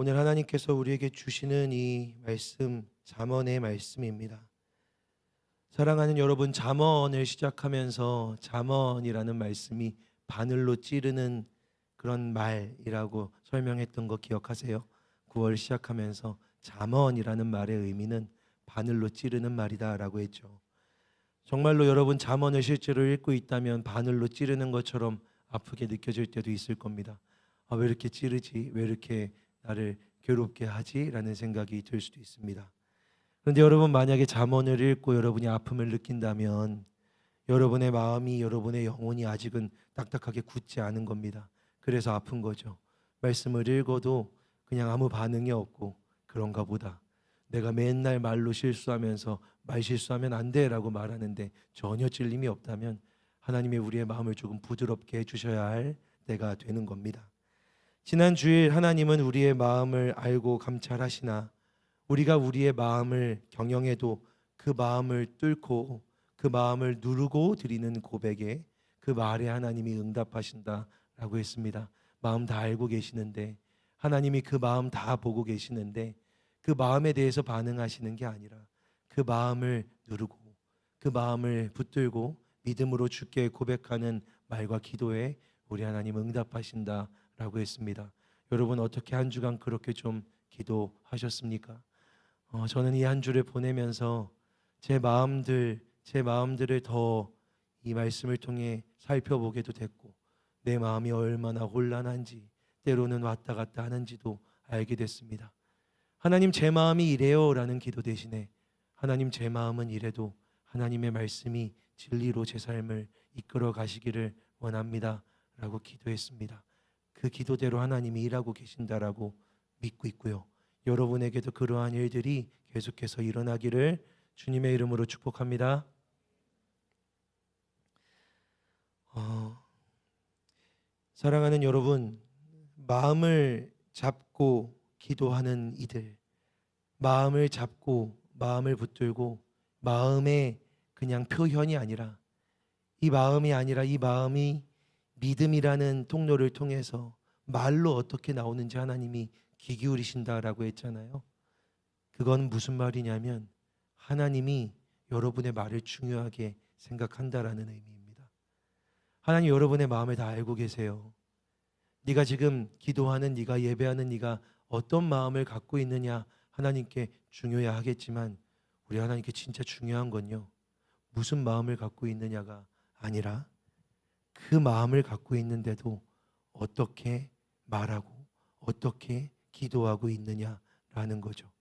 오늘 하나님께서 우리에게 주시는 이 말씀, 잠언의 말씀입니다. 사랑하는 여러분, 잠언을 시작하면서 잠언이라는 말씀이 바늘로 찌르는 그런 말이라고 설명했던 거 기억하세요? 9월 시작하면서 잠언이라는 말의 의미는 바늘로 찌르는 말이다라고 했죠. 정말로 여러분, 잠언을 실제로 읽고 있다면 바늘로 찌르는 것처럼 아프게 느껴질 때도 있을 겁니다. 왜 이렇게 찌르지? 왜 이렇게 나를 괴롭게 하지? 라는 생각이 들 수도 있습니다. 그런데 여러분, 만약에 잠언을 읽고 여러분이 아픔을 느낀다면 여러분의 마음이, 여러분의 영혼이 아직은 딱딱하게 굳지 않은 겁니다. 그래서 아픈 거죠. 말씀을 읽어도 그냥 아무 반응이 없고, 그런가 보다, 내가 맨날 말로 실수하면서 말 실수하면 안 돼라고 말하는데 전혀 찔림이 없다면 하나님이 우리의 마음을 조금 부드럽게 해주셔야 할 때가 되는 겁니다. 지난 주일 하나님은 우리의 마음을 알고 감찰하시나 우리가 우리의 마음을 경영해도 그 마음을 뚫고 그 마음을 누르고 드리는 고백에 그 말에 하나님이 응답하신다라고 했습니다. 마음 다 알고 계시는데, 하나님이 그 마음 다 보고 계시는데 그 마음에 대해서 반응하시는 게 아니라 그 마음을 누르고 그 마음을 붙들고 믿음으로 주께 고백하는 말과 기도에 우리 하나님 응답하신다라고 했습니다. 여러분, 어떻게 한 주간 그렇게 좀 기도하셨습니까? 저는 이 한 주를 보내면서 제 마음들을 더 이 말씀을 통해 살펴보게도 됐고, 내 마음이 얼마나 혼란한지, 때로는 왔다 갔다 하는지도 알게 됐습니다. 하나님, 제 마음이 이래요 라는 기도 대신에 하나님, 제 마음은 이래도 하나님의 말씀이 진리로 제 삶을 이끌어 가시기를 원합니다 라고 기도했습니다. 그 기도대로 하나님이 일하고 계신다라고 믿고 있고요. 여러분에게도 그러한 일들이 계속해서 일어나기를 주님의 이름으로 축복합니다. 사랑하는 여러분, 마음을 잡고 기도하는 이들, 마음을 잡고 마음을 붙들고 마음의 그냥 표현이 아니라 이 마음이 믿음이라는 통로를 통해서 말로 어떻게 나오는지 하나님이 귀 기울이신다라고 했잖아요. 그건 무슨 말이냐면 하나님이 여러분의 말을 중요하게 생각한다라는 의미입니다. 하나님, 여러분의 마음을 다 알고 계세요. 네가 지금 기도하는, 네가 예배하는 네가 어떤 마음을 갖고 있느냐 하나님께 중요해야 하겠지만, 우리 하나님께 진짜 중요한 건요, 무슨 마음을 갖고 있느냐가 아니라 그 마음을 갖고 있는데도 어떻게 말하고 어떻게 기도하고 있느냐라는 거죠.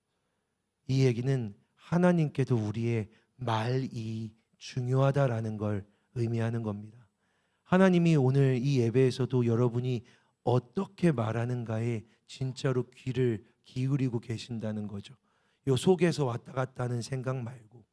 이 얘기는 하나님께도 우리의 말이 중요하다라는 걸 의미하는 겁니다. 하나님이 오늘 이 예배에서도 여러분이 어떻게 말하는가에 진짜로 귀를 기울이고 계신다는 거죠. 요 속에서 왔다 갔다 하는 생각 말고,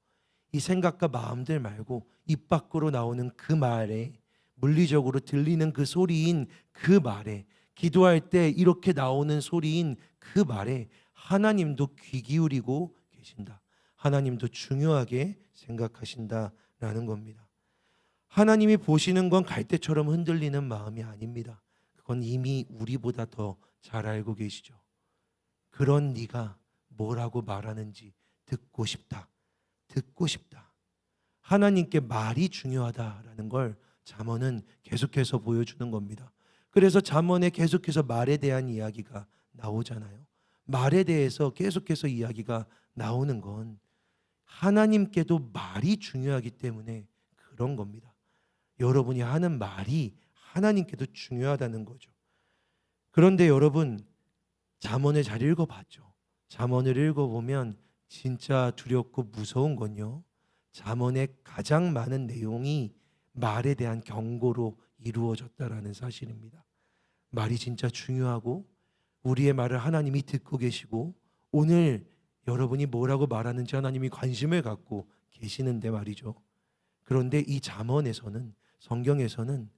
이 생각과 마음들 말고 입 밖으로 나오는 그 말에, 물리적으로 들리는 그 소리인 그 말에, 기도할 때 이렇게 나오는 소리인 그 말에 하나님도 귀 기울이고 계신다. 하나님도 중요하게 생각하신다라는 겁니다. 하나님이 보시는 건 갈대처럼 흔들리는 마음이 아닙니다. 그건 이미 우리보다 더 잘 알고 계시죠. 그런 네가 뭐라고 말하는지 듣고 싶다. 듣고 싶다. 하나님께 말이 중요하다라는 걸 잠언은 계속해서 보여주는 겁니다. 그래서 잠언에 계속해서 말에 대한 이야기가 나오잖아요. 말에 대해서 계속해서 이야기가 나오는 건 하나님께도 말이 중요하기 때문에 그런 겁니다. 여러분이 하는 말이 하나님께도 중요하다는 거죠. 그런데 여러분, 잠언을 잘 읽어봤죠? 잠언을 읽어보면 진짜 두렵고 무서운 건요, 잠언의 가장 많은 내용이 말에 대한 경고로 이루어졌다라는 사실입니다. 말이 진짜 중요하고 우리의 말을 하나님이 듣고 계시고 오늘 여러분이 뭐라고 말하는지 하나님이 관심을 갖고 계시는데 말이죠. 그런데 이 잠언에서는, 성경에서는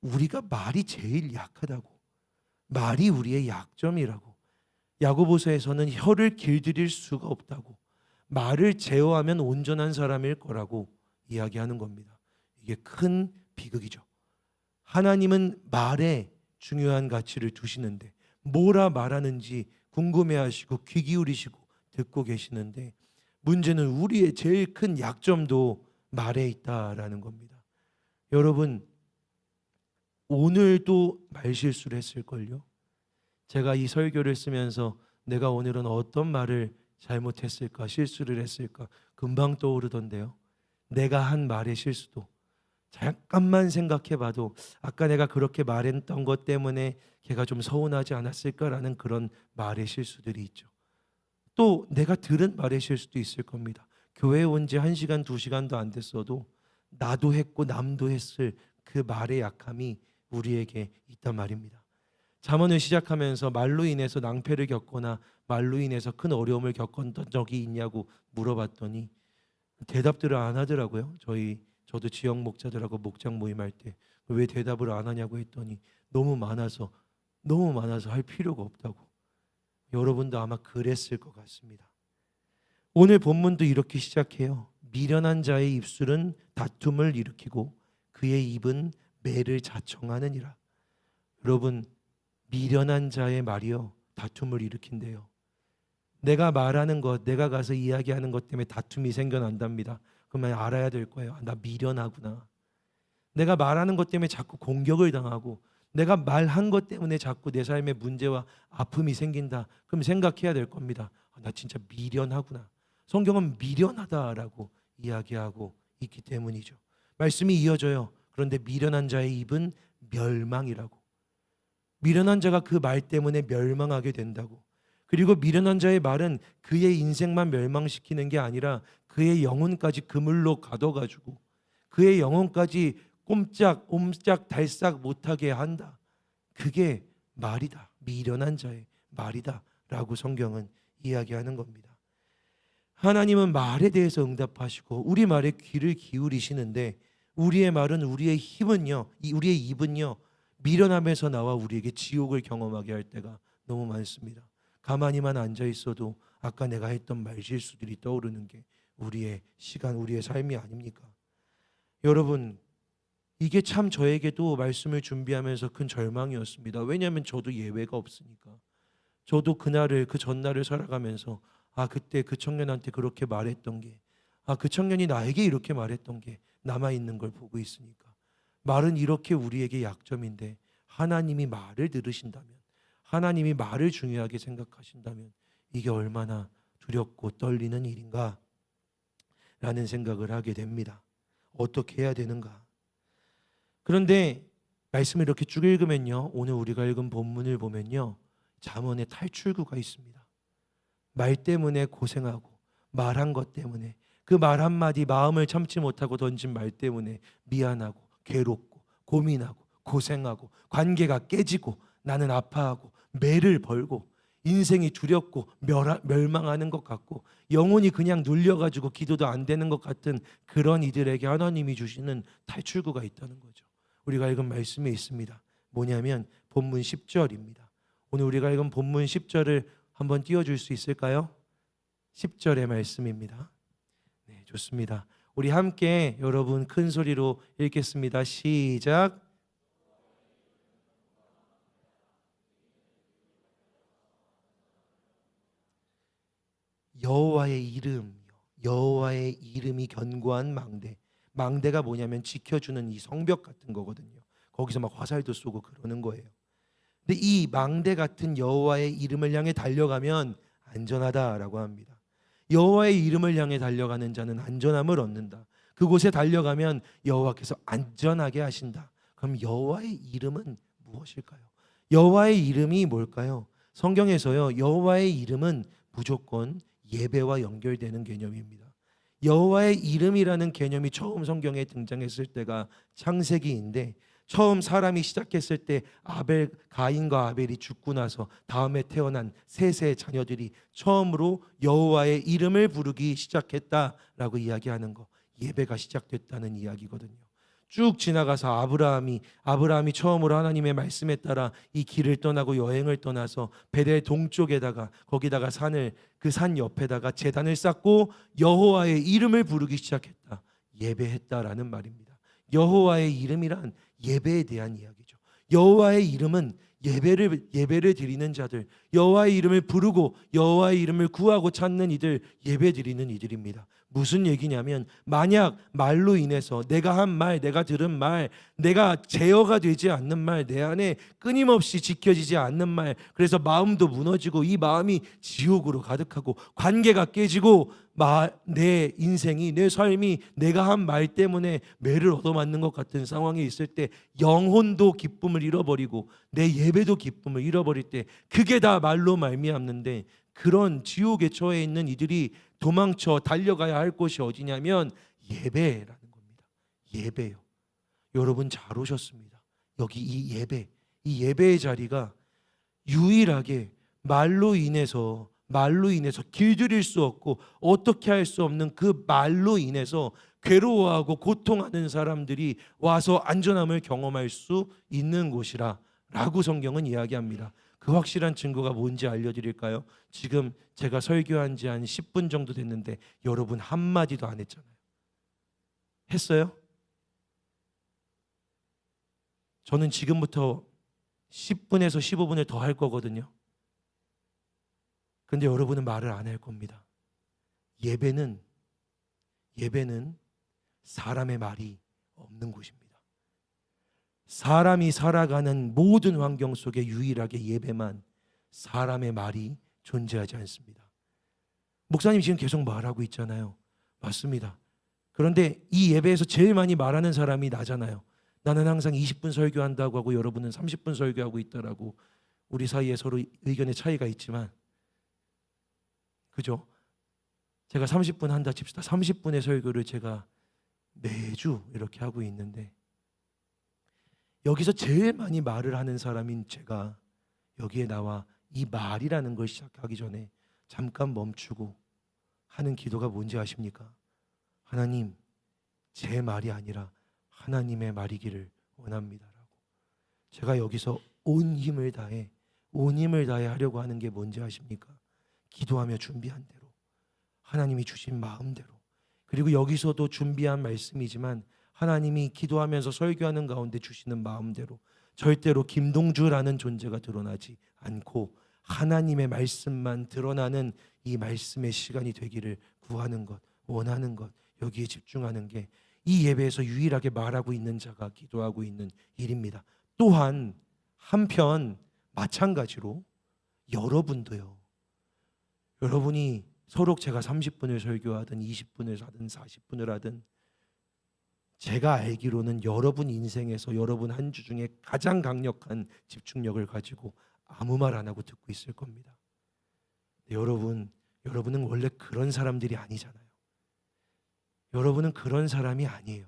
우리가 말이 제일 약하다고, 말이 우리의 약점이라고, 야고보서에서는 혀를 길들일 수가 없다고, 말을 제어하면 온전한 사람일 거라고 이야기하는 겁니다. 이게 큰 비극이죠. 하나님은 말에 중요한 가치를 두시는데, 뭐라 말하는지 궁금해하시고 귀 기울이시고 듣고 계시는데, 문제는 우리의 제일 큰 약점도 말에 있다라는 겁니다. 여러분, 오늘도 말실수를 했을걸요. 제가 이 설교를 쓰면서 내가 오늘은 어떤 말을 잘못했을까, 실수를 했을까 금방 떠오르던데요. 내가 한 말의 실수도 잠깐만 생각해봐도 아까 내가 그렇게 말했던 것 때문에 걔가 좀 서운하지 않았을까라는 그런 말의 실수들이 있죠. 또 내가 들은 말의 실수도 있을 겁니다. 교회에 온 지 1시간, 2시간도 안 됐어도 나도 했고 남도 했을 그 말의 약함이 우리에게 있단 말입니다. 잠언을 시작하면서 말로 인해서 낭패를 겪거나 말로 인해서 큰 어려움을 겪었던 적이 있냐고 물어봤더니 대답들을 안 하더라고요. 저도 지역 목자들하고 목장 모임할 때 왜 대답을 안 하냐고 했더니 너무 많아서 할 필요가 없다고. 여러분도 아마 그랬을 것 같습니다. 오늘 본문도 이렇게 시작해요. 미련한 자의 입술은 다툼을 일으키고 그의 입은 매를 자청하느니라. 여러분, 미련한 자의 말이요 다툼을 일으킨대요. 내가 말하는 것, 내가 가서 이야기하는 것 때문에 다툼이 생겨난답니다. 그러면 알아야 될 거예요. 나 미련하구나. 내가 말하는 것 때문에 자꾸 공격을 당하고 내가 말한 것 때문에 자꾸 내 삶에 문제와 아픔이 생긴다. 그럼 생각해야 될 겁니다. 나 진짜 미련하구나. 성경은 미련하다라고 이야기하고 있기 때문이죠. 말씀이 이어져요. 그런데 미련한 자의 입은 멸망이라고. 미련한 자가 그 말 때문에 멸망하게 된다고. 그리고 미련한 자의 말은 그의 인생만 멸망시키는 게 아니라 그의 영혼까지 그물로 가둬가지고 그의 영혼까지 옴짝 달싹 못하게 한다. 그게 말이다. 미련한 자의 말이다 라고 성경은 이야기하는 겁니다. 하나님은 말에 대해서 응답하시고 우리 말에 귀를 기울이시는데, 우리의 말은, 우리의 힘은요, 우리의 입은요 미련함에서 나와 우리에게 지옥을 경험하게 할 때가 너무 많습니다. 가만히만 앉아 있어도 아까 내가 했던 말실수들이 떠오르는 게 우리의 시간, 우리의 삶이 아닙니까? 여러분, 이게 참 저에게도 말씀을 준비하면서 큰 절망이었습니다. 왜냐하면 저도 예외가 없으니까. 저도 그 전날을 살아가면서 그때 그 청년한테 그렇게 말했던 게, 그 청년이 나에게 이렇게 말했던 게 남아있는 걸 보고 있으니까. 말은 이렇게 우리에게 약점인데 하나님이 말을 들으신다면, 하나님이 말을 중요하게 생각하신다면 이게 얼마나 두렵고 떨리는 일인가 라는 생각을 하게 됩니다. 어떻게 해야 되는가? 그런데 말씀을 이렇게 쭉 읽으면요, 오늘 우리가 읽은 본문을 보면요, 잠언의 탈출구가 있습니다. 말 때문에 고생하고 말한 것 때문에, 그 말 한마디, 마음을 참지 못하고 던진 말 때문에 미안하고 괴롭고 고민하고 고생하고 관계가 깨지고 나는 아파하고 매를 벌고 인생이 두렵고 멸망하는 것 같고 영혼이 그냥 눌려가지고 기도도 안 되는 것 같은 그런 이들에게 하나님이 주시는 탈출구가 있다는 거죠. 우리가 읽은 말씀에 있습니다. 뭐냐면 본문 10절입니다. 오늘 우리가 읽은 본문 10절을 한번 띄워줄 수 있을까요? 10절의 말씀입니다. 네, 좋습니다. 우리 함께 여러분 큰 소리로 읽겠습니다. 시작. 여호와의 이름이요, 여호와의 이름이 견고한 망대. 망대가 뭐냐면 지켜주는 이 성벽 같은 거거든요. 거기서 막 화살도 쏘고 그러는 거예요. 근데 이 망대 같은 여호와의 이름을 향해 달려가면 안전하다라고 합니다. 여호와의 이름을 향해 달려가는 자는 안전함을 얻는다. 그곳에 달려가면 여호와께서 안전하게 하신다. 그럼 여호와의 이름은 무엇일까요? 여호와의 이름이 뭘까요? 성경에서요, 여호와의 이름은 무조건 예배와 연결되는 개념입니다. 여호와의 이름이라는 개념이 처음 성경에 등장했을 때가 창세기인데, 처음 사람이 시작했을 때 가인과 아벨이 죽고 나서 다음에 태어난 셋의 자녀들이 처음으로 여호와의 이름을 부르기 시작했다라고 이야기하는 거, 예배가 시작됐다는 이야기거든요. 쭉 지나가서 아브라함이 처음으로 하나님의 말씀에 따라 이 길을 떠나고 여행을 떠나서 베델 동쪽에다가, 거기다가 그 산 옆에다가 제단을 쌓고 여호와의 이름을 부르기 시작했다, 예배했다라는 말입니다. 여호와의 이름이란 예배에 대한 이야기죠. 여호와의 이름은 예배를 드리는 자들, 여호와의 이름을 부르고 여호와의 이름을 구하고 찾는 이들, 예배 드리는 이들입니다. 무슨 얘기냐면 만약 말로 인해서 내가 한 말, 내가 들은 말, 내가 제어가 되지 않는 말, 내 안에 끊임없이 지켜지지 않는 말, 그래서 마음도 무너지고 이 마음이 지옥으로 가득하고 관계가 깨지고 내 인생이, 내 삶이 내가 한 말 때문에 매를 얻어맞는 것 같은 상황에 있을 때 영혼도 기쁨을 잃어버리고 내 예배도 기쁨을 잃어버릴 때 그게 다 말로 말미암는데, 그런 지옥에 처해 있는 이들이 도망쳐 달려가야 할 곳이 어디냐면 예배라는 겁니다. 예배요. 여러분 잘 오셨습니다. 여기 이 예배의 자리가 유일하게 말로 인해서 길들일 수 없고 어떻게 할 수 없는 그 말로 인해서 괴로워하고 고통하는 사람들이 와서 안전함을 경험할 수 있는 곳이라고 성경은 이야기합니다. 그 확실한 증거가 뭔지 알려드릴까요? 지금 제가 설교한 지 한 10분 정도 됐는데 여러분 한마디도 안 했잖아요. 했어요? 저는 지금부터 10분에서 15분을 더 할 거거든요. 근데 여러분은 말을 안 할 겁니다. 예배는 사람의 말이 없는 곳입니다. 사람이 살아가는 모든 환경 속에 유일하게 예배만 사람의 말이 존재하지 않습니다. 목사님 지금 계속 말하고 있잖아요. 맞습니다. 그런데 이 예배에서 제일 많이 말하는 사람이 나잖아요. 나는 항상 20분 설교한다고 하고 여러분은 30분 설교하고 있더라고. 우리 사이에 서로 의견의 차이가 있지만, 그죠? 제가 30분 한다 칩시다. 30분의 설교를 제가 매주 이렇게 하고 있는데, 여기서 제일 많이 말을 하는 사람인 제가 여기에 나와 이 말이라는 걸 시작하기 전에 잠깐 멈추고 하는 기도가 뭔지 아십니까? 하나님, 제 말이 아니라 하나님의 말이기를 원합니다라고. 제가 여기서 온 힘을 다해 하려고 하는 게 뭔지 아십니까? 기도하며 준비한 대로, 하나님이 주신 마음대로, 그리고 여기서도 준비한 말씀이지만 하나님이 기도하면서 설교하는 가운데 주시는 마음대로 절대로 김동주라는 존재가 드러나지 않고 하나님의 말씀만 드러나는 이 말씀의 시간이 되기를 구하는 것, 원하는 것, 여기에 집중하는 게 이 예배에서 유일하게 말하고 있는 자가 기도하고 있는 일입니다. 또한 한편 마찬가지로 여러분도요. 여러분이 서로 제가 30분을 설교하든 20분을 하든 40분을 하든, 제가 알기로는 여러분 인생에서 여러분 한 주 중에 가장 강력한 집중력을 가지고 아무 말 안 하고 듣고 있을 겁니다. 여러분은 원래 그런 사람들이 아니잖아요. 여러분은 그런 사람이 아니에요.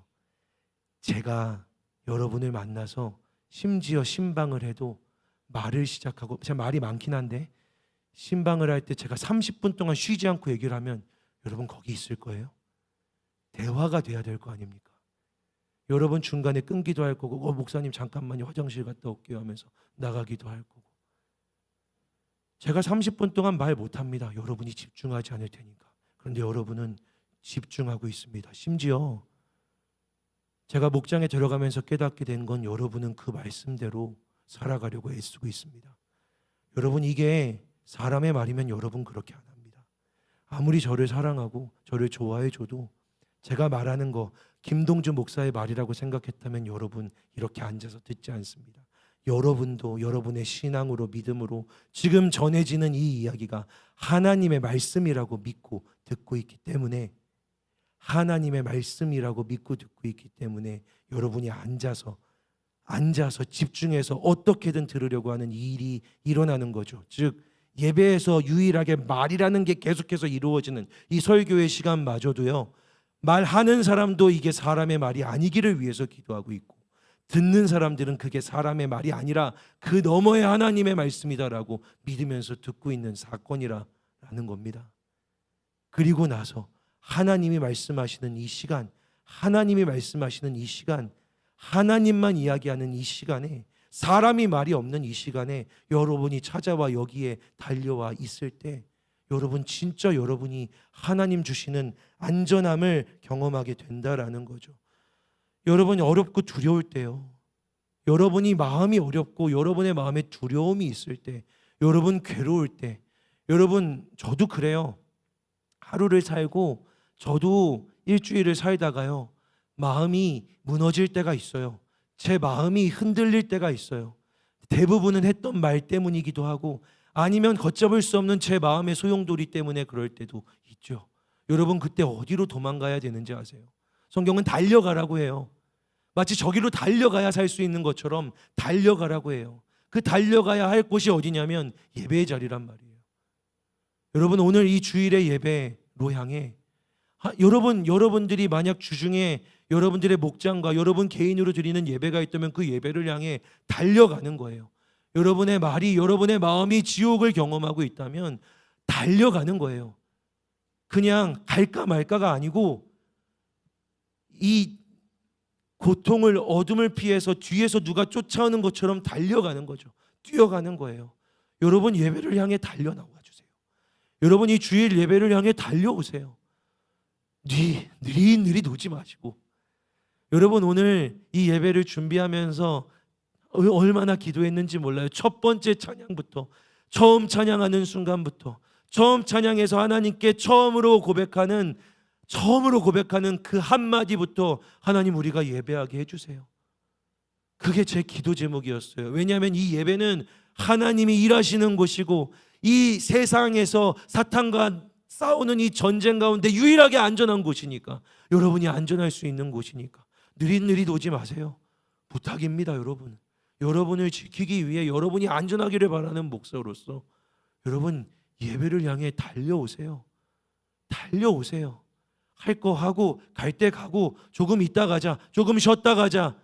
제가 여러분을 만나서 심지어 신방을 해도 말을 시작하고, 제가 말이 많긴 한데 신방을 할 때 제가 30분 동안 쉬지 않고 얘기를 하면 여러분 거기 있을 거예요? 대화가 돼야 될 거 아닙니까? 여러분 중간에 끊기도 할 거고, 목사님 잠깐만요, 화장실 갔다 올게요 하면서 나가기도 할 거고. 제가 30분 동안 말 못합니다. 여러분이 집중하지 않을 테니까. 그런데 여러분은 집중하고 있습니다. 심지어 제가 목장에 들어가면서 깨닫게 된 건 여러분은 그 말씀대로 살아가려고 애쓰고 있습니다. 여러분, 이게 사람의 말이면 여러분 그렇게 안 합니다. 아무리 저를 사랑하고 저를 좋아해 줘도 제가 말하는 거 김동주 목사의 말이라고 생각했다면 여러분 이렇게 앉아서 듣지 않습니다. 여러분도 여러분의 신앙으로, 믿음으로 지금 전해지는 이 이야기가 하나님의 말씀이라고 믿고 듣고 있기 때문에, 하나님의 말씀이라고 믿고 듣고 있기 때문에 여러분이 앉아서 집중해서 어떻게든 들으려고 하는 일이 일어나는 거죠. 즉 예배에서 유일하게 말이라는 게 계속해서 이루어지는 이 설교의 시간마저도요, 말하는 사람도 이게 사람의 말이 아니기를 위해서 기도하고 있고, 듣는 사람들은 그게 사람의 말이 아니라 그 너머의 하나님의 말씀이다라고 믿으면서 듣고 있는 사건이라는 겁니다. 그리고 나서 하나님이 말씀하시는 이 시간, 하나님만 이야기하는 이 시간에, 사람이 말이 없는 이 시간에 여러분이 찾아와 여기에 달려와 있을 때 여러분 진짜 여러분이 하나님 주시는 안전함을 경험하게 된다라는 거죠. 여러분이 어렵고 두려울 때요, 여러분이 마음이 어렵고 여러분의 마음에 두려움이 있을 때, 여러분 괴로울 때, 여러분 저도 그래요. 하루를 살고 저도 일주일을 살다가요, 마음이 무너질 때가 있어요. 제 마음이 흔들릴 때가 있어요. 대부분은 했던 말 때문이기도 하고, 아니면 걷잡을 수 없는 제 마음의 소용돌이 때문에 그럴 때도 있죠. 여러분 그때 어디로 도망가야 되는지 아세요? 성경은 달려가라고 해요. 마치 저기로 달려가야 살 수 있는 것처럼 달려가라고 해요. 그 달려가야 할 곳이 어디냐면 예배의 자리란 말이에요. 여러분 오늘 이 주일의 예배로 향해 여러분들이 만약 주중에 여러분들의 목장과 여러분 개인으로 드리는 예배가 있다면 그 예배를 향해 달려가는 거예요. 여러분의 말이, 여러분의 마음이 지옥을 경험하고 있다면 달려가는 거예요. 그냥 갈까 말까가 아니고 이 고통을, 어둠을 피해서 뒤에서 누가 쫓아오는 것처럼 달려가는 거죠. 뛰어가는 거예요. 여러분 예배를 향해 달려나와 주세요. 여러분 이 주일 예배를 향해 달려오세요. 느릿느릿 오지 마시고. 여러분 오늘 이 예배를 준비하면서 얼마나 기도했는지 몰라요. 첫 번째 찬양부터, 처음 찬양하는 순간부터, 처음 찬양해서 하나님께 처음으로 고백하는 그 한마디부터 하나님 우리가 예배하게 해주세요. 그게 제 기도 제목이었어요. 왜냐하면 이 예배는 하나님이 일하시는 곳이고, 이 세상에서 사탄과 싸우는 이 전쟁 가운데 유일하게 안전한 곳이니까, 여러분이 안전할 수 있는 곳이니까 느릿느릿 오지 마세요. 부탁입니다. 여러분을 지키기 위해, 여러분이 안전하기를 바라는 목사로서 여러분 예배를 향해 달려오세요. 달려오세요. 할 거 하고 갈 때 가고, 조금 있다 가자, 조금 쉬었다 가자,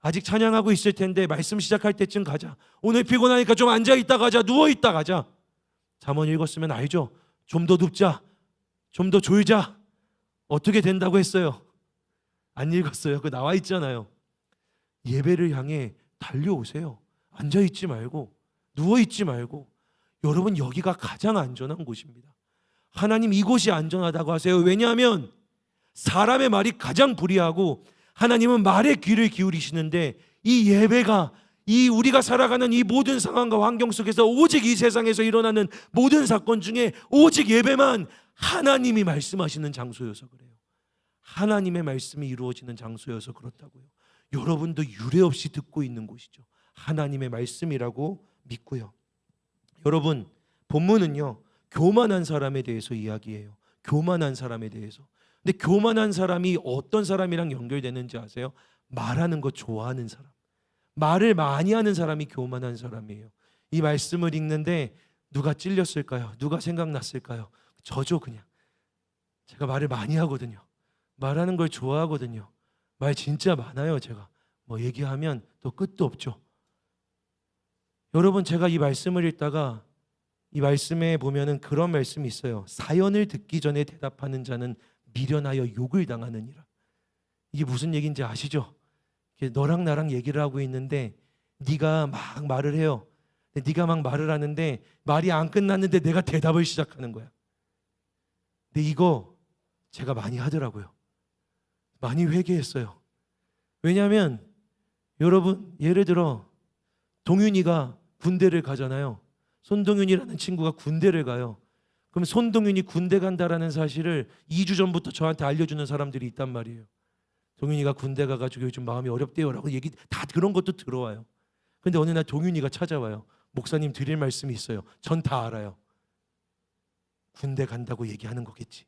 아직 찬양하고 있을 텐데 말씀 시작할 때쯤 가자, 오늘 피곤하니까 좀 앉아 있다 가자, 누워 있다 가자. 잠언 읽었으면 알죠? 좀 더 눕자, 좀 더 졸자. 어떻게 된다고 했어요? 안 읽었어요? 그거 나와 있잖아요. 예배를 향해 달려오세요. 앉아 있지 말고, 누워 있지 말고. 여러분 여기가 가장 안전한 곳입니다. 하나님 이곳이 안전하다고 하세요. 왜냐하면 사람의 말이 가장 불의하고 하나님은 말에 귀를 기울이시는데, 이 예배가, 이 우리가 살아가는 이 모든 상황과 환경 속에서 오직 이 세상에서 일어나는 모든 사건 중에 오직 예배만 하나님이 말씀하시는 장소여서 그래요. 하나님의 말씀이 이루어지는 장소여서 그렇다고요. 여러분도 유례 없이 듣고 있는 곳이죠. 하나님의 말씀이라고 믿고요. 여러분 본문은요, 교만한 사람에 대해서 이야기해요. 교만한 사람에 대해서. 근데 교만한 사람이 어떤 사람이랑 연결되는지 아세요? 말하는 거 좋아하는 사람, 말을 많이 하는 사람이 교만한 사람이에요. 이 말씀을 읽는데 누가 찔렸을까요? 누가 생각났을까요? 저죠. 그냥 제가 말을 많이 하거든요. 말하는 걸 좋아하거든요. 말 진짜 많아요. 제가 뭐 얘기하면 또 끝도 없죠. 여러분 제가 이 말씀을 읽다가 이 말씀에 보면은 그런 말씀이 있어요. 사연을 듣기 전에 대답하는 자는 미련하여 욕을 당하느니라. 이게 무슨 얘기인지 아시죠? 너랑 나랑 얘기를 하고 있는데 네가 막 말을 해요. 네가 막 말을 하는데 말이 안 끝났는데 내가 대답을 시작하는 거야. 근데 이거 제가 많이 하더라고요. 많이 회개했어요. 왜냐하면 여러분 예를 들어 동윤이가 군대를 가잖아요. 손동윤이라는 친구가 군대를 가요. 그럼 손동윤이 군대 간다라는 사실을 2주 전부터 저한테 알려주는 사람들이 있단 말이에요. 동윤이가 군대 가가지고 요즘 마음이 어렵대요라고 얘기, 다 그런 것도 들어와요. 근데 어느 날 동윤이가 찾아와요. 목사님 드릴 말씀이 있어요. 전 다 알아요. 군대 간다고 얘기하는 거겠지.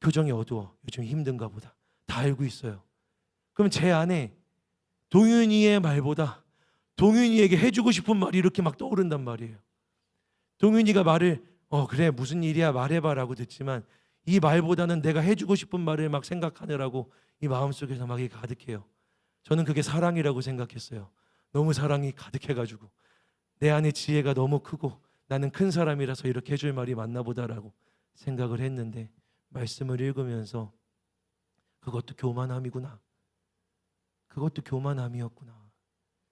표정이 어두워. 요즘 힘든가 보다. 다 알고 있어요. 그럼 제 안에 동윤이의 말보다 동윤이에게 해주고 싶은 말이 이렇게 막 떠오른단 말이에요. 동윤이가 말을 그래 무슨 일이야 말해봐라고 듣지만 이 말보다는 내가 해주고 싶은 말을 막 생각하느라고 이 마음속에서 막 가득해요. 저는 그게 사랑이라고 생각했어요. 너무 사랑이 가득해가지고 내 안에 지혜가 너무 크고 나는 큰 사람이라서 이렇게 해줄 말이 맞나 보다라고 생각을 했는데, 말씀을 읽으면서 그것도 교만함이구나, 그것도 교만함이었구나.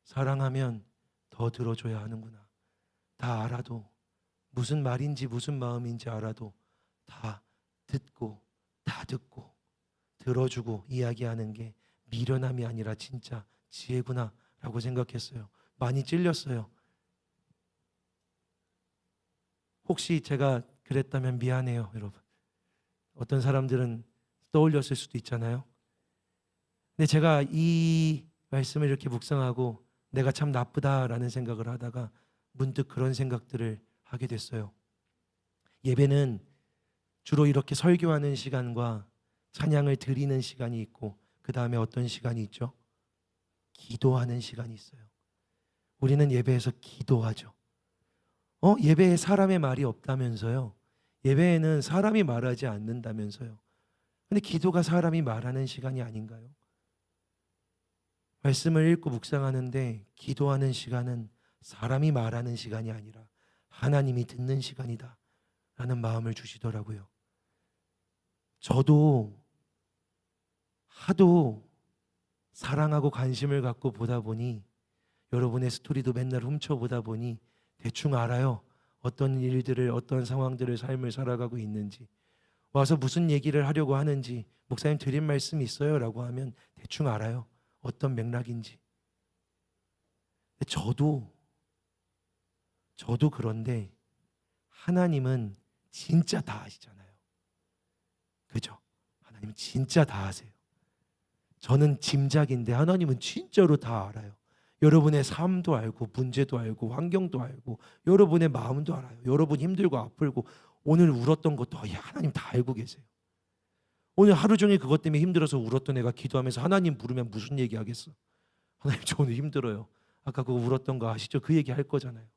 사랑하면 더 들어줘야 하는구나. 다 알아도, 무슨 말인지 무슨 마음인지 알아도 다 듣고 들어주고 이야기하는 게 미련함이 아니라 진짜 지혜구나라고 생각했어요. 많이 찔렸어요. 혹시 제가 그랬다면 미안해요, 여러분. 어떤 사람들은 떠올렸을 수도 있잖아요. 근데 제가 이 말씀을 이렇게 묵상하고 내가 참 나쁘다라는 생각을 하다가 문득 그런 생각들을 하게 됐어요. 예배는 주로 이렇게 설교하는 시간과 찬양을 드리는 시간이 있고, 그 다음에 어떤 시간이 있죠? 기도하는 시간이 있어요. 우리는 예배에서 기도하죠. 예배에 사람의 말이 없다면서요. 예배에는 사람이 말하지 않는다면서요. 근데 기도가 사람이 말하는 시간이 아닌가요? 말씀을 읽고 묵상하는데 기도하는 시간은 사람이 말하는 시간이 아니라 하나님이 듣는 시간이다 라는 마음을 주시더라고요. 저도 하도 사랑하고 관심을 갖고 보다 보니, 여러분의 스토리도 맨날 훔쳐보다 보니 대충 알아요. 어떤 일들을, 어떤 상황들을, 삶을 살아가고 있는지. 와서 무슨 얘기를 하려고 하는지, 목사님 드린 말씀이 있어요 라고 하면 대충 알아요. 어떤 맥락인지. 저도 그런데 하나님은 진짜 다 아시잖아요. 그죠? 하나님은 진짜 다 아세요. 저는 짐작인데 하나님은 진짜로 다 알아요. 여러분의 삶도 알고, 문제도 알고, 환경도 알고, 여러분의 마음도 알아요. 여러분 힘들고 아프고 오늘 울었던 것도 하나님 다 알고 계세요. 오늘 하루 종일 그것 때문에 힘들어서 울었던 애가 기도하면서 하나님 부르면 무슨 얘기 하겠어? 하나님 저 오늘 힘들어요. 아까 그거 울었던 거 아시죠? 그 얘기 할 거잖아요.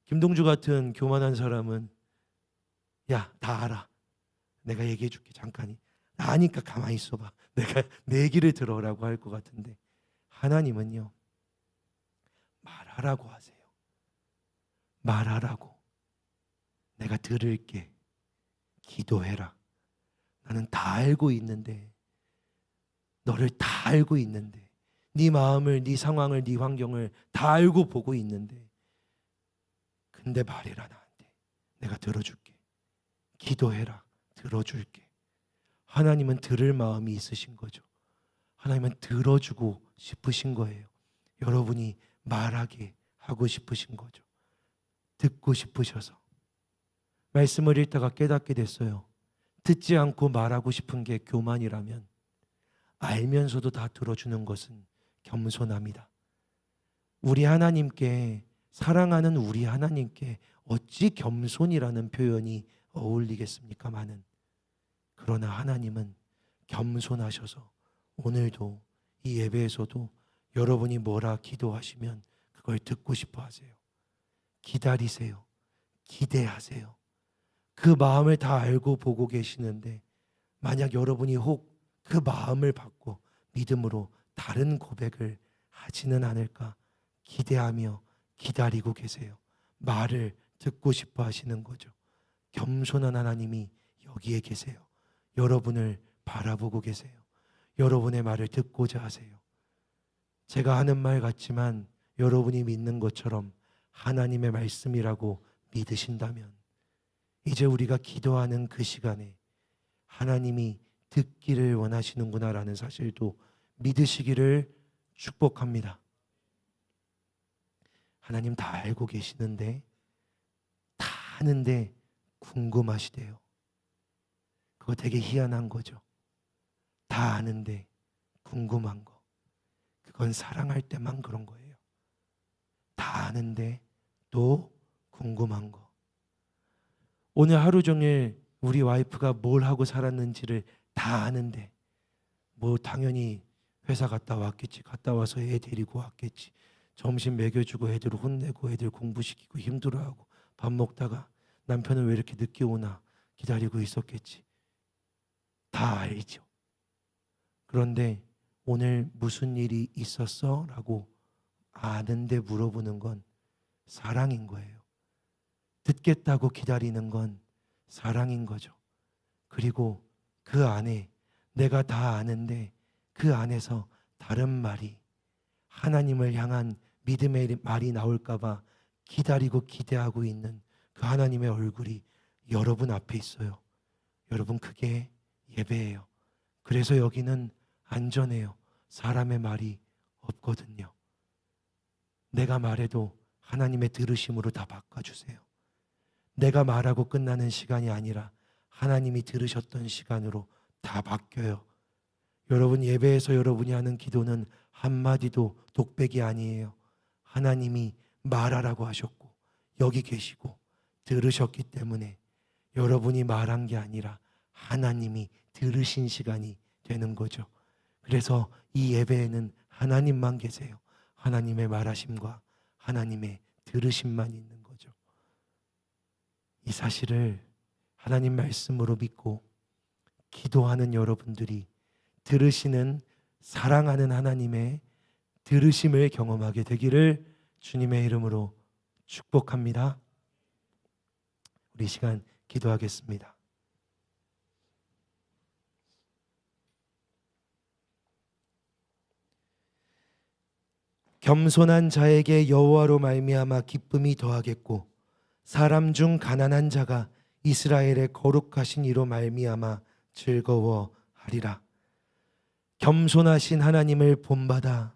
김동주 같은 교만한 사람은 야, 다 알아. 내가 얘기해 줄게. 잠깐이. 아니까 가만히 있어봐. 내가 내 얘기를 들어라고 할 것 같은데, 하나님은요, 말하라고 하세요. 말하라고. 내가 들을게. 기도해라. 나는 다 알고 있는데, 너를 다 알고 있는데, 네 마음을, 네 상황을, 네 환경을 다 알고 보고 있는데, 근데 말해라 나한테. 내가 들어줄게. 기도해라. 들어줄게. 하나님은 들을 마음이 있으신 거죠. 하나님은 들어주고 싶으신 거예요. 여러분이 말하게 하고 싶으신 거죠. 듣고 싶으셔서. 말씀을 읽다가 깨닫게 됐어요. 듣지 않고 말하고 싶은 게 교만이라면 알면서도 다 들어주는 것은 겸손합니다. 우리 하나님께, 사랑하는 우리 하나님께 어찌 겸손이라는 표현이 어울리겠습니까마는, 그러나 하나님은 겸손하셔서 오늘도 이 예배에서도 여러분이 뭐라 기도하시면 그걸 듣고 싶어 하세요. 기다리세요. 기대하세요. 그 마음을 다 알고 보고 계시는데, 만약 여러분이 혹 그 마음을 받고 믿음으로 다른 고백을 하지는 않을까 기대하며 기다리고 계세요. 말을 듣고 싶어 하시는 거죠. 겸손한 하나님이 여기에 계세요. 여러분을 바라보고 계세요. 여러분의 말을 듣고자 하세요. 제가 하는 말 같지만 여러분이 믿는 것처럼 하나님의 말씀이라고 믿으신다면, 이제 우리가 기도하는 그 시간에 하나님이 듣기를 원하시는구나라는 사실도 믿으시기를 축복합니다. 하나님 다 알고 계시는데, 다 아는데 궁금하시대요. 그거 되게 희한한 거죠. 다 아는데 궁금한 거. 그건 사랑할 때만 그런 거예요. 다 아는데 또 궁금한 거. 오늘 하루 종일 우리 와이프가 뭘 하고 살았는지를 다 아는데, 뭐 당연히 회사 갔다 왔겠지. 갔다 와서 애 데리고 왔겠지. 점심 먹여주고 애들 혼내고 애들 공부시키고 힘들어하고 밥 먹다가 남편은 왜 이렇게 늦게 오나 기다리고 있었겠지. 다 알죠. 그런데 오늘 무슨 일이 있었어? 라고 아는데 물어보는 건 사랑인 거예요. 듣겠다고 기다리는 건 사랑인 거죠. 그리고 그 안에 내가 다 아는데 그 안에서 다른 말이, 하나님을 향한 믿음의 말이 나올까 봐 기다리고 기대하고 있는 그 하나님의 얼굴이 여러분 앞에 있어요. 여러분, 그게 예배예요. 그래서 여기는 안전해요. 사람의 말이 없거든요. 내가 말해도 하나님의 들으심으로 다 바꿔주세요. 내가 말하고 끝나는 시간이 아니라 하나님이 들으셨던 시간으로 다 바뀌어요. 여러분, 예배에서 여러분이 하는 기도는 한마디도 독백이 아니에요. 하나님이 말하라고 하셨고 여기 계시고 들으셨기 때문에 여러분이 말한 게 아니라 하나님이 들으신 시간이 되는 거죠. 그래서 이 예배에는 하나님만 계세요. 하나님의 말하심과 하나님의 들으심만 있는 거죠. 이 사실을 하나님 말씀으로 믿고 기도하는 여러분들이 들으시는, 사랑하는 하나님의 들으심을 경험하게 되기를 주님의 이름으로 축복합니다. 우리 이 시간 기도하겠습니다. 겸손한 자에게 여호와로 말미암아 기쁨이 더하겠고 사람 중 가난한 자가 이스라엘의 거룩하신 이로 말미암아 즐거워하리라. 겸손하신 하나님을 본받아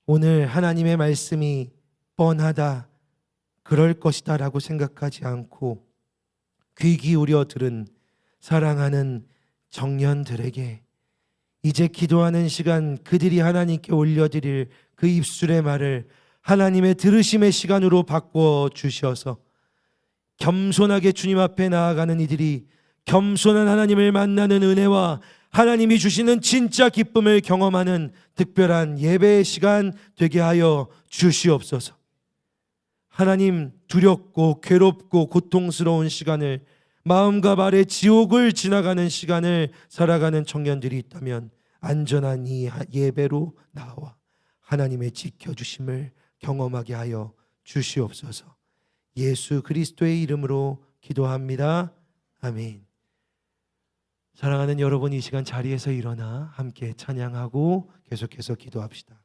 오늘 하나님의 말씀이 뻔하다, 그럴 것이다 라고 생각하지 않고 귀 기울여 들은 사랑하는 청년들에게 이제 기도하는 시간 그들이 하나님께 올려드릴 그 입술의 말을 하나님의 들으심의 시간으로 바꾸어 주셔서 겸손하게 주님 앞에 나아가는 이들이 겸손한 하나님을 만나는 은혜와 하나님이 주시는 진짜 기쁨을 경험하는 특별한 예배의 시간 되게 하여 주시옵소서. 하나님, 두렵고 괴롭고 고통스러운 시간을, 마음과 말의 지옥을 지나가는 시간을 살아가는 청년들이 있다면 안전한 이 예배로 나와 하나님의 지켜주심을 경험하게 하여 주시옵소서. 예수 그리스도의 이름으로 기도합니다. 아멘. 사랑하는 여러분, 이 시간 자리에서 일어나 함께 찬양하고 계속해서 기도합시다.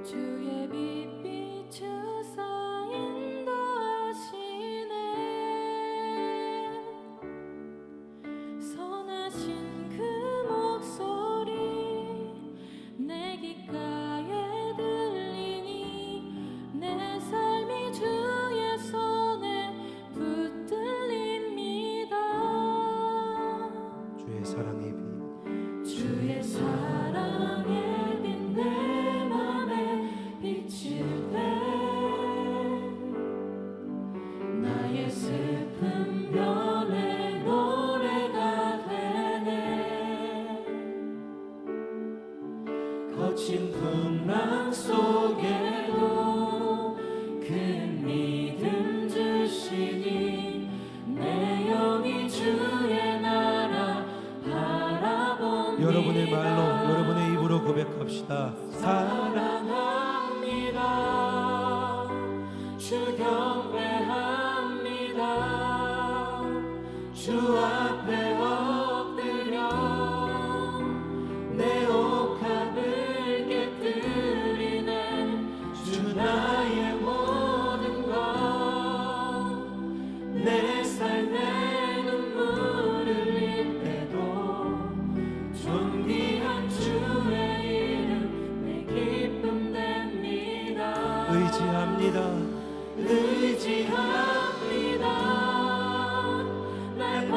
주의 빛 비추사 인도하시네. 선하신 그 목소리 내 귓가에 들리니 내 삶이 주의 손에 붙들립니다. 주의 사랑의 빛, 주의 사랑의 나의 슬픈 변에 노래가 되네. 거친 풍랑 속에도 큰 믿음 주시니 내 영이 주의 나라 바라봅니다. 여러분의 말로, 여러분의 입으로 고백합시다. 사랑합니다. 주 경배합니다. 주 앞에 엎드려 내 옥합을 깨뜨리네. 주 나의 모든 것 내 삶에 눈물 흘릴 때도 존귀한 주의 이름 내 기쁨 됩니다. 의지합니다. 의지합니다. 날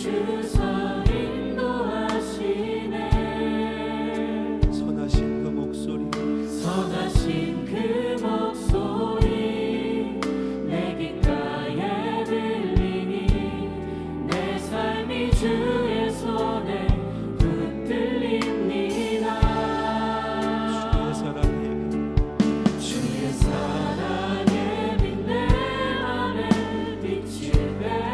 주서 인도하시네. 선하신 그 목소리, 선하신 그 목소리 내 귓가에 들리니 내 삶이 주의 손에 붙들립니다. 주의 사랑에 주의 사랑의 빛 내 안에 비치네.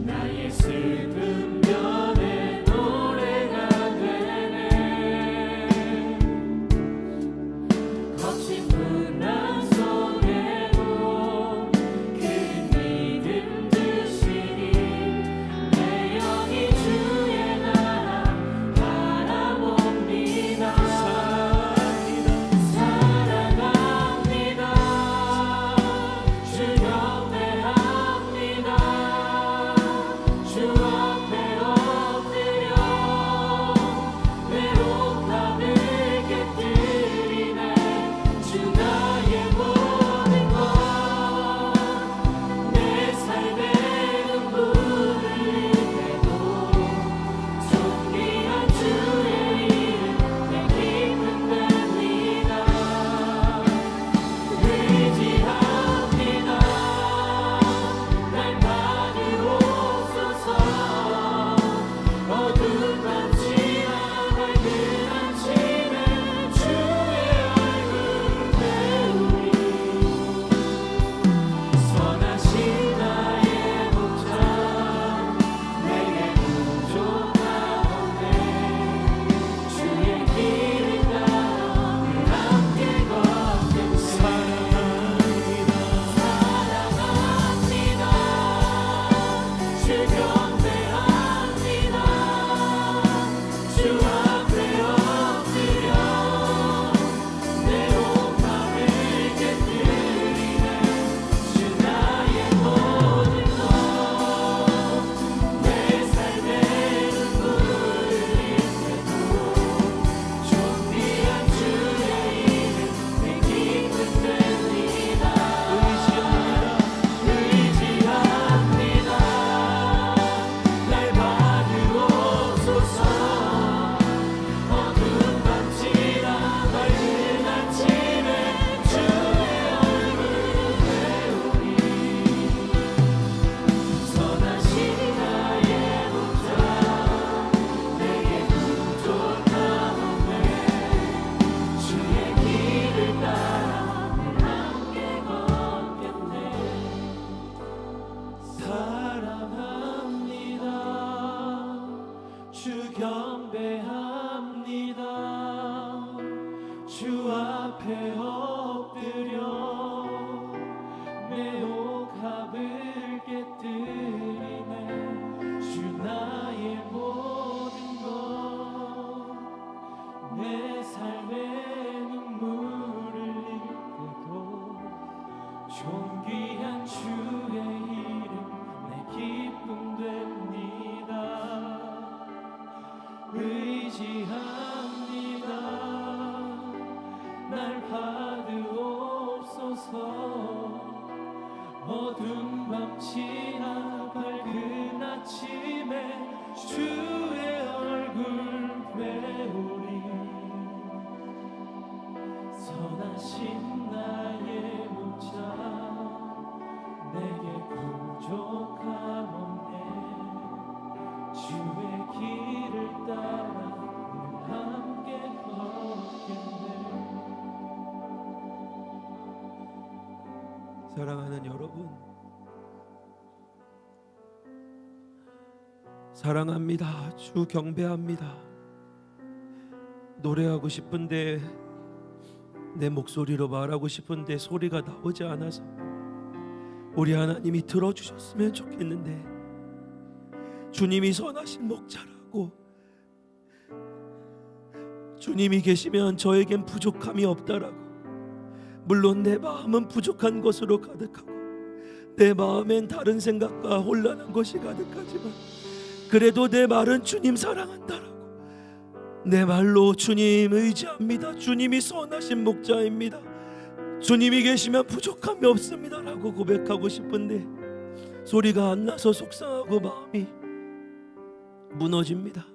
나의 슬픔 변에 노래가 되네. 거친 분한 속에도 큰 믿음 주시니 내 영이 주의 나라 바라봅니다. 사랑합니다. 주 경배합니다. 주 앞에 엎드려 외롭함을 깨뜨리네. 주 나의 모든 것 내 삶의 눈물을 흘리고 존귀한 주의 이름 내 기쁨 됩니다. 의지합니다. 날 받으옵소서. 어두운 밤 지나 밝은 아침에 주의 얼굴 배우리. 선하신 나의 목자 내게 부족하오네. 주의 길을 따라 늘 함께 걷겠네. 사랑합니다. 주 경배합니다. 주 앞에 엎드려 내 온맘을 깨뜨리네. 주 나의 모든 것 내 삶의 눈물을 흘리고 존귀한 주의 이름 내 기쁨 됩니다. 의지합니다. 날 받으옵소서. 어두운 밤 지나 밝은 아침에 주의 얼굴 배우리. 선하신 나의 목자 내게 부족하오네. 주의 길을 따라 늘 함께 걷겠네. 사랑합니다. 주 경배합니다. 주 앞에 엎드려 내 옥합을 깨뜨리네. 주 나의 모든 것 내 삶의 눈물을 흘리고 존귀한 주의 이름 내 기쁨 됩니다. 의지합니다. 날 받으옵소서. 어두운 밤 지나 밝은 아침에 주의 얼굴 배우리. 선하신 나의 목자 내게 부족함없네. 주의 길을 따라 늘 함께 걷겠네. 사랑하는 여러분, 사랑합니다. 주 경배합니다. 노래하고 싶은데 내 목소리로 말하고 싶은데 소리가 나오지 않아서 우리 하나님이 들어주셨으면 좋겠는데, 주님이 선하신 목자라고, 주님이 계시면 저에겐 부족함이 없다라고. 물론 내 마음은 부족한 것으로 가득하고 내 마음엔 다른 생각과 혼란한 것이 가득하지만 그래도 내 말은 주님 사랑한다라고, 내 말로 주님 의지합니다. 주님이 선하신 목자입니다. 주님이 계시면 부족함이 없습니다라고 고백하고 싶은데 소리가 안 나서 속상하고 마음이 무너집니다.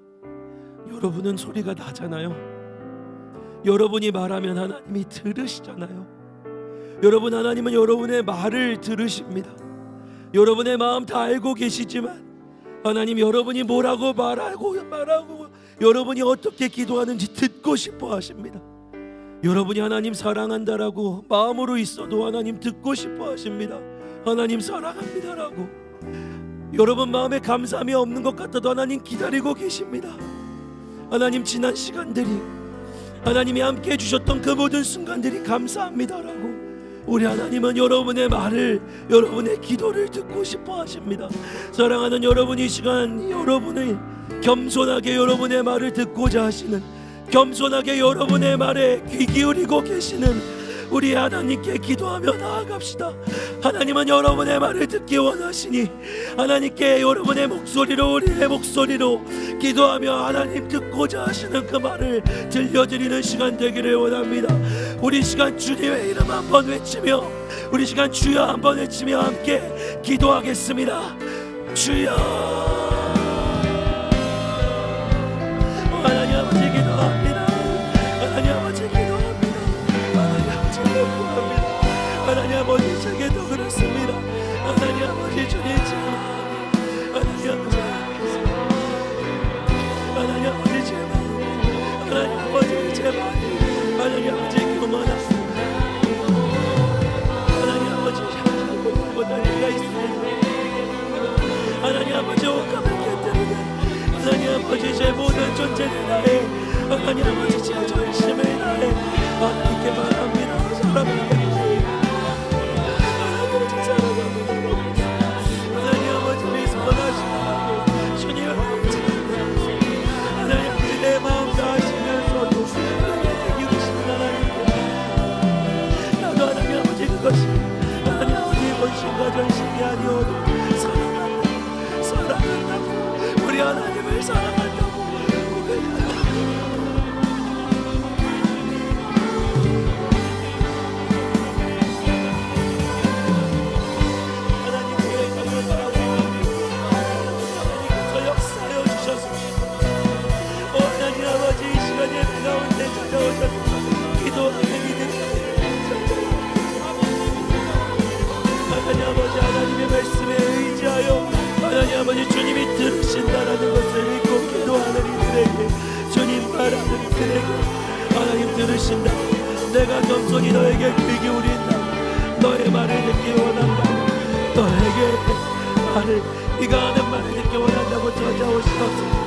여러분은 소리가 나잖아요. 여러분이 말하면 하나님이 들으시잖아요. 여러분, 하나님은 여러분의 말을 들으십니다. 여러분의 마음 다 알고 계시지만 하나님 여러분이 뭐라고 말하고 여러분이 어떻게 기도하는지 듣고 싶어 하십니다. 여러분이 하나님 사랑한다라고 마음으로 있어도 하나님 듣고 싶어 하십니다. 하나님 사랑합니다라고. 여러분 마음에 감사함이 없는 것 같아도 하나님 기다리고 계십니다. 하나님 지난 시간들이 하나님이 함께 해주셨던 그 모든 순간들이 감사합니다라고. 우리 하나님은 여러분의 말을, 여러분의 기도를 듣고 싶어 하십니다. 사랑하는 여러분, 이 시간 여러분의 겸손하게 여러분의 말을 듣고자 하시는, 겸손하게 여러분의 말에 귀 기울이고 계시는 우리 하나님께 기도하며 나아갑시다. 하나님은 여러분의 말을 듣기 원하시니 하나님께 여러분의 목소리로, 우리의 목소리로 기도하며 하나님 듣고자 하시는 그 말을 들려드리는 시간 되기를 원합니다. 우리 시간 주님의 이름 한번 외치며, 우리 시간 주여 한번 외치며 함께 기도하겠습니다. 주여. 하나님 아버지 기도합니다. 하나님 아버지 기도합니다. 하나님 아버지 기도합니다. 하나님 아버지 제게도 그렇습니다. 하나님 아버지 주님 제발, 하나님 아버지, 하나님 아버지 제발, 하나님 아버지 제발, 하나님 아버지 그만하십니다. 하나님 아버지 보다 내가 있습니다. 하나님 아버지 옷감을 깨뜨리는 하나님 아버지 제 모든 존재를 다해 하나님 아버지 제 전심을 다해 하나님께 말합니다. 사랑합니다. 하나님 아버지 사랑합니다. 하나님 아버지 미소하시고 주님 아버지, 하나님 아버지 내 마음 다하시면서도 내게 기우시는 하나님, 나도 하나님 아버지 그것이 하나님 아버지 본심과 전심이 아니어도 사랑한다고 우리 하나님을 사랑한다고 하나님께 감사하고 하나님께서 역사하여 주셨습니다. 하나님 아버지 이 시간 예배 가운데 찾아오셔서 기도하는 이들이 하나님 아버지, 하나님의 말씀에 의지하여 하나님 아버지 주님이 들으신다라는 것을 믿고 기도하는 이들에게, 주님 바라는 이들에게 하나님 들으신다. 내가 겸손히 너에게 귀 기울인다. 너의 말을 듣기 원한다. 너에게 말을, 네가 하는 말을 듣기 원한다고 찾아오시옵소서.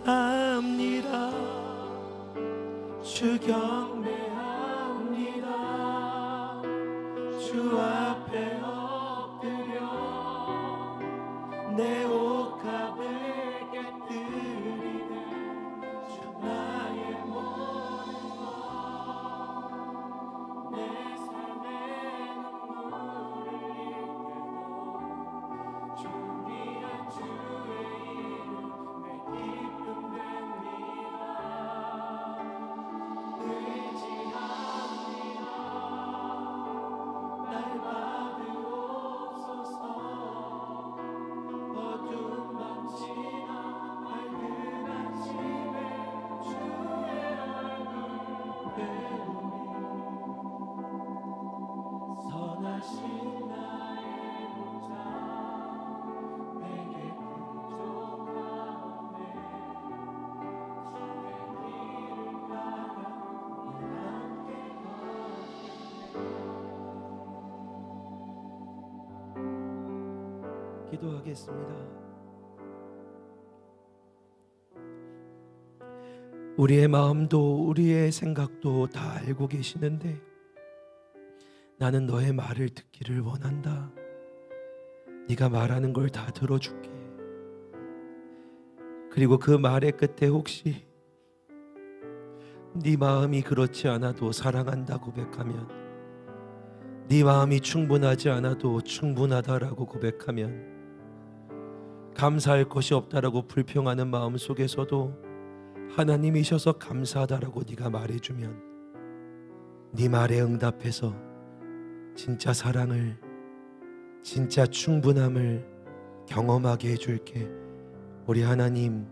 사랑합니다. 주 경배합니다. 주 앞에 엎드려 내 옷값을 깨뜨리네. 주 나의 모든 것, 내 삶의 눈물을 흘릴 때도 존귀한 주의 이름 기쁨 됩니다. 의지합니다. 날 받으옵소서. 어두운 밤 지나 밝은 아침에 주의 얼굴 배우니 선하신 나의 보좌 내게 부족하네. 기도하겠습니다. 우리의 마음도 우리의 생각도 다 알고 계시는데 나는 너의 말을 듣기를 원한다. 네가 말하는 걸 다 들어줄게. 그리고 그 말의 끝에 혹시 네 마음이 그렇지 않아도 사랑한다고 고백하면, 네 마음이 충분하지 않아도 충분하다라고 고백하면, 감사할 것이 없다라고 불평하는 마음 속에서도 하나님이셔서 감사하다라고 네가 말해주면, 네 말에 응답해서 진짜 사랑을, 진짜 충분함을 경험하게 해줄게. 우리 하나님,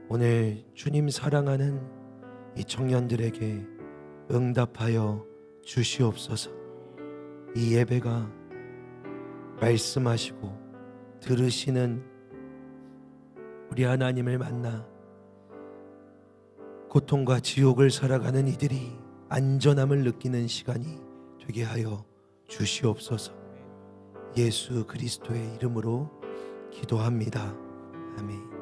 오늘 주님 사랑하는 이 청년들에게 응답하여 주시옵소서. 이 예배가 말씀하시고 들으시는 우리 하나님을 만나 고통과 지옥을 살아가는 이들이 안전함을 느끼는 시간이 되게 하여 주시옵소서. 예수 그리스도의 이름으로 기도합니다. 아멘.